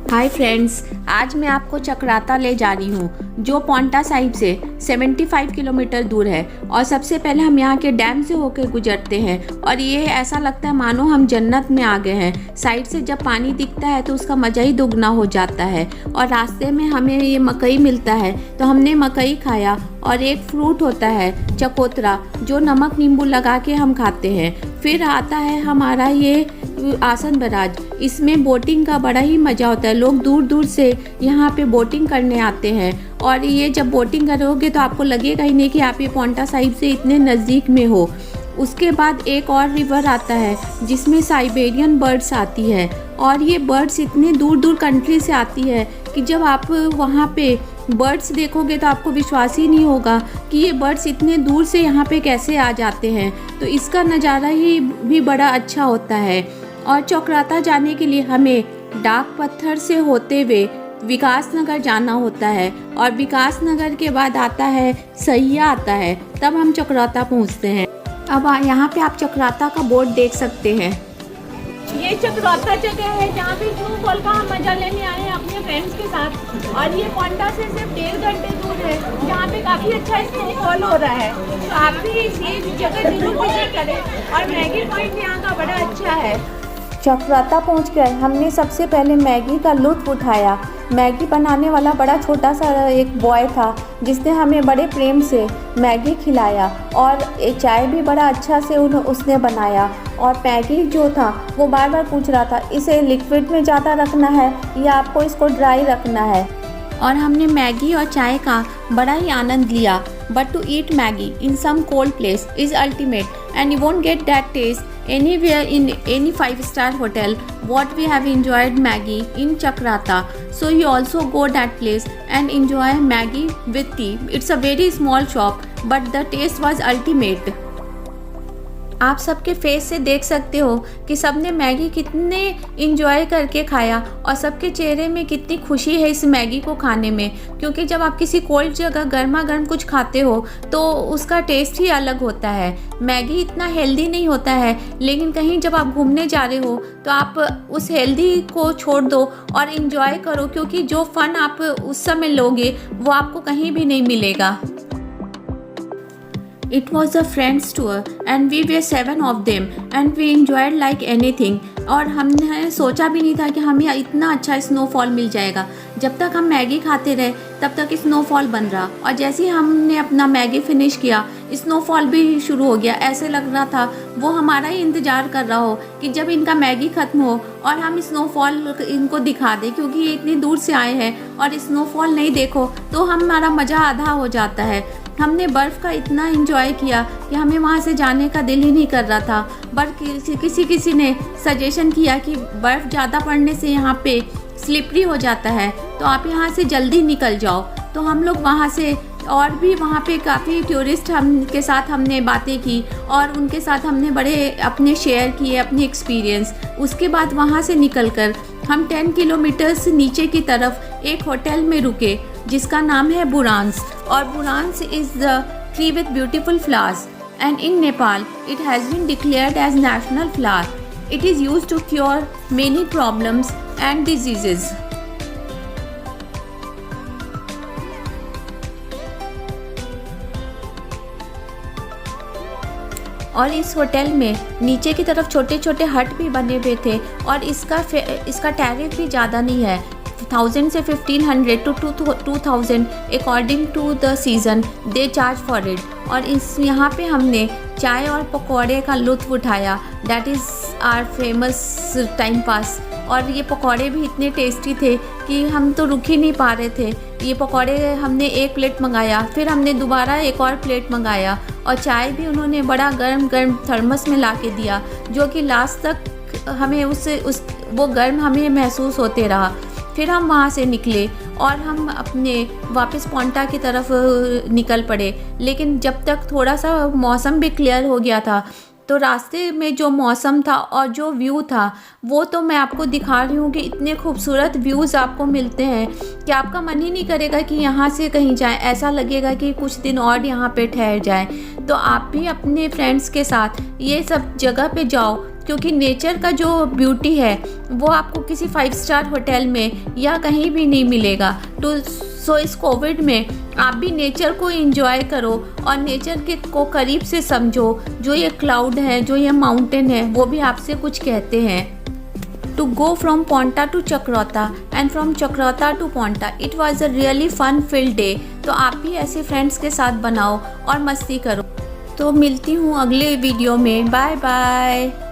Hi friends, आज मैं आपको चक्राता ले जा रही हूँ जो पांवटा साहिब से 75 किलोमीटर दूर है। और सबसे पहले हम यहाँ के डैम से होकर गुजरते हैं और ये ऐसा लगता है मानो हम जन्नत में आ गए हैं। साइड से जब पानी दिखता है तो उसका मज़ा ही दुगना हो जाता है। और रास्ते में हमें ये मकई मिलता है तो हमने मकई खाया। और एक फ्रूट होता है चकोतरा जो नमक नींबू लगा के हम खाते हैं। फिर आता है हमारा ये आसन बराज, इसमें बोटिंग का बड़ा ही मज़ा होता है। लोग दूर दूर से यहाँ पे बोटिंग करने आते हैं और ये जब बोटिंग करोगे तो आपको लगेगा ही नहीं कि आप ये पांवटा साहिब से इतने नज़दीक में हो। उसके बाद एक और रिवर आता है जिसमें साइबेरियन बर्ड्स आती है और ये बर्ड्स इतने दूर दूर कंट्री से आती है कि जब आप वहाँ पे बर्ड्स देखोगे तो आपको विश्वास ही नहीं होगा कि ये बर्ड्स इतने दूर से यहाँ पे कैसे आ जाते हैं। तो इसका नज़ारा ही भी बड़ा अच्छा होता है। और चक्राता जाने के लिए हमें डाक पत्थर से होते हुए विकास नगर जाना होता है और विकास नगर के बाद आता है सैया आता है, तब हम चक्राता पहुँचते हैं। अब यहाँ पे आप चक्राता का बोर्ड देख सकते हैं। ये चक्राता जगह है जहाँ पे स्नोफॉल का हम मजा लेने आए हैं अपने फ्रेंड्स के साथ। और ये पांवटा से सिर्फ 1.5 घंटे दूर है जहाँ पे काफ़ी अच्छा स्नोफॉल हो रहा है। तो आप भी ये जगह जरूर विजिट करें। और मैगी पॉइंट यहाँ का बड़ा अच्छा है। चक्राता पहुंचकर हमने सबसे पहले मैगी का लुत्फ उठाया। मैगी बनाने वाला बड़ा छोटा सा एक बॉय था जिसने हमें बड़े प्रेम से मैगी खिलाया और चाय भी बड़ा अच्छा से उसने बनाया। और मैगी जो था वो बार बार पूछ रहा था इसे लिक्विड में ज़्यादा रखना है या आपको इसको ड्राई रखना है। और हमने मैगी और चाय का बड़ा ही आनंद लिया। But to eat Maggi in some cold place is ultimate and you won't get that taste anywhere in any 5-star hotel what we have enjoyed Maggie in Chakrata. So you also go that place and enjoy Maggie with tea. It's a very small shop but the taste was ultimate. आप सबके face से देख सकते हो कि सबने Maggi कितने enjoy करके खाया और सबके चेहरे में कितनी खुशी है इस मैगी को खाने में। क्योंकि जब आप किसी कोल्ड जगह गर्मा गर्म कुछ खाते हो तो उसका टेस्ट ही अलग होता है। मैगी इतना हेल्दी नहीं होता है, लेकिन कहीं जब आप घूमने जा रहे हो तो आप उस हेल्दी को छोड़ दो और इन्जॉय करो, क्योंकि जो फ़न आप उस समय लोगे वो आपको कहीं भी नहीं मिलेगा। It was a friends tour and we were 7 of them and we enjoyed like anything. और हमने सोचा भी नहीं था कि हमें इतना अच्छा स्नोफॉल मिल जाएगा। जब तक हम मैगी खाते रहे तब तक स्नोफॉल बन रहा और जैसे ही हमने अपना मैगी फिनिश किया स्नोफॉल भी शुरू हो गया। ऐसे लग रहा था वो हमारा ही इंतज़ार कर रहा हो कि जब इनका मैगी ख़त्म हो और हम स्नोफॉल इनको दिखा दें, क्योंकि ये इतनी दूर से आए हैं और स्नोफॉल नहीं देखो तो हमारा मज़ा आधा हो जाता है। हमने बर्फ़ का इतना एंजॉय किया कि हमें वहाँ से जाने का दिल ही नहीं कर रहा था। बट किसी ने सजेशन किया कि बर्फ़ ज़्यादा पड़ने से यहाँ पे स्लिपरी हो जाता है तो आप यहाँ से जल्दी निकल जाओ। तो हम लोग वहाँ से और भी वहाँ पे काफ़ी टूरिस्ट के साथ हमने बातें की और उनके साथ हमने बड़े अपने शेयर किए अपने एक्सपीरियंस। उसके बाद वहाँ से निकलकर हम 10 किलोमीटर्स नीचे की तरफ एक होटल में रुके जिसका नाम है बुरांस। और बुरांस is the tree with beautiful flowers and in Nepal it has been declared as national flower. It is used to cure many problems and diseases. और इस होटल में नीचे की तरफ छोटे छोटे हट भी बने हुए थे और इसका टैरिफ भी ज़्यादा नहीं है। 1000 से 1500 to 2000 according to the season they charge for it. और यहाँ पे हमने चाय और पकौड़े का लुत्फ़ उठाया। That is our famous time pass. और ये पकौड़े भी इतने टेस्टी थे कि हम तो रुक ही नहीं पा रहे थे। ये पकौड़े हमने एक प्लेट मंगाया, फिर हमने दोबारा एक और प्लेट मंगाया और चाय भी उन्होंने बड़ा गर्म गर्म थर्मस में ला के दिया, जो कि लास्ट तक हमें वो गर्म हमें महसूस होते रहा। फिर हम वहाँ से निकले और हम अपने वापस पांवटा की तरफ निकल पड़े। लेकिन जब तक थोड़ा सा मौसम भी क्लियर हो गया था तो रास्ते में जो मौसम था और जो व्यू था वो तो मैं आपको दिखा रही हूँ कि इतने खूबसूरत व्यूज़ आपको मिलते हैं कि आपका मन ही नहीं करेगा कि यहाँ से कहीं जाएं। ऐसा लगेगा कि कुछ दिन और यहाँ पे ठहर जाएं। तो आप भी अपने फ्रेंड्स के साथ ये सब जगह पे जाओ क्योंकि नेचर का जो ब्यूटी है वो आपको किसी 5 स्टार होटल में या कहीं भी नहीं मिलेगा। तो सो इस कोविड में आप भी नेचर को एंजॉय करो और नेचर के को करीब से समझो। जो ये क्लाउड है, जो ये माउंटेन है, वो भी आपसे कुछ कहते हैं। To go from Ponta to Chakrauta and from Chakrauta to Ponta, it was a really fun filled day। तो आप भी ऐसे फ्रेंड्स के साथ बनाओ और मस्ती करो। तो मिलती हूँ अगले वीडियो में। Bye bye.